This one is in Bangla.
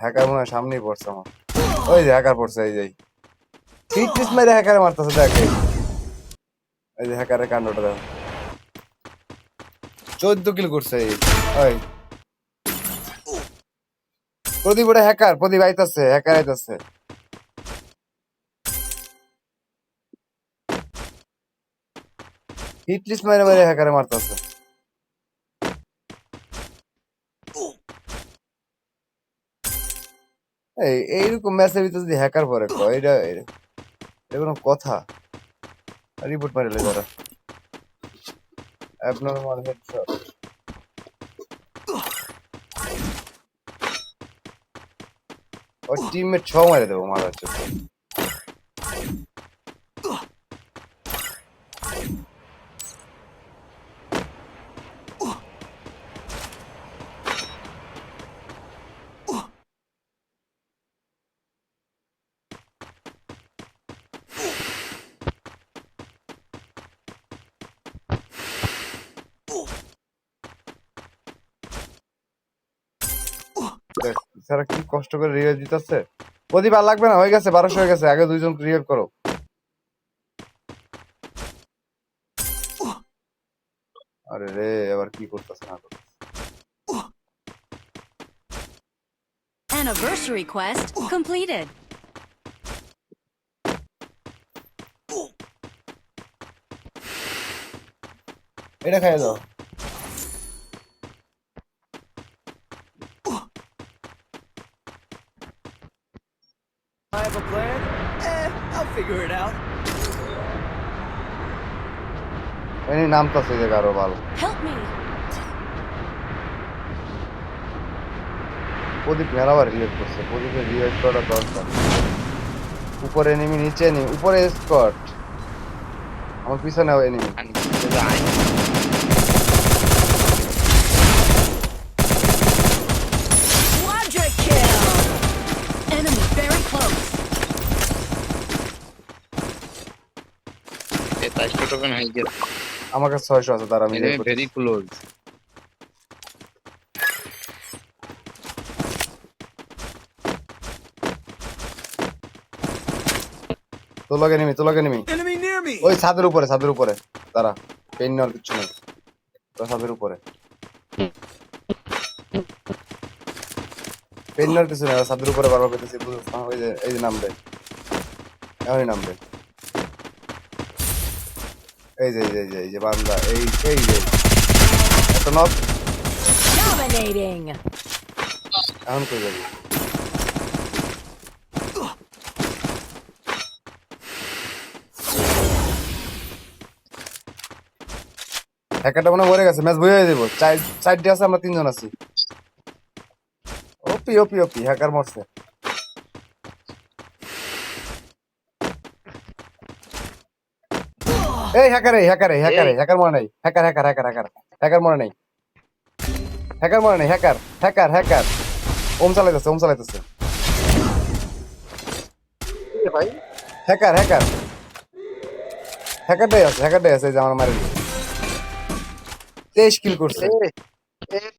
হ্যাকার মনে হয় সামনেই পড়ছে আমার। ওই যে হ্যাকার পড়ছে, এই যে ফিটনেস মেরে হ্যাকারে মারতেছে দেখে। এই যে হ্যাকারের কাণ্ডটা দেখো, 14 কিল করছে। ওই প্রদীপ, ওটা হ্যাকার। প্রদীপ আইতাছে, হ্যাকার আইতাছে। ফিটনেস মেরে মেরে হ্যাকারে মারতেছে। এইরকম ম্যাচের ভিতরে যদি হ্যাকার পরে এটা এটা কোনো কথা? রিপোর্ট মারিলে যারা অ্যাবনর্মাল হেডশট। ওর টিমমেট 6 মারে দেবো মারার জন্য। দেখ স্যার কি কষ্ট করে রিভাইভ দিতেছে। প্রদীপ আর লাগবে না, হয়ে গেছে 1200 হয়ে গেছে। আগে দুইজন রিভাইভ করো। আরে রে, এবার কি করতেছে না করতেছে। Anniversary quest completed. এটা খাইয়ে দাও। I have a plan? I'll figure it out. এই নামতাছে যে কারো ভালো। Help me. প্রদীপ মেলাবার রিভাইভ করছে। প্রদীপের রিভাইভ করা দরকার। উপরে এনিমি, নিচে এনিমি, উপরে স্কট, আমার পিছনে enemy. Quadra kill. Enemy very close. এটা টোকেন হয়ে গেছে। আমার কাছে 600 আছে, তার আমি ভেরি ক্লোজ। তো লগে এনিমি। Enemy near me! ওই ছাদের উপরে, ছাদের উপরে। তারা পেন নেওয়ার কিছু নেই, ওরা ছাদের উপরে। পেন নেওয়ার কিছু নেই, ওরা ছাদের উপরে বারবার করতেছে। ওই যে এই যে নামবে, এখনই নামবে। এই যে এই যে বান্দা, এই যে একটা নক। Dominating. এখন কই যাবি? হ্যাকারটা মনে মরে গেছে, ম্যাচ বই হয়ে যাবো। চারটে আছে, আমরা 3 জন আছি। ওপি ওপি ওপি, হ্যাকার মরছে। এই হ্যাকার মরে নাই। হ্যাকার মরে নাই। হ্যাকার ওম চালাইতেছে। ভাই হ্যাকারটাই আছে, এই যে আমার মারে 23 কিল করছে।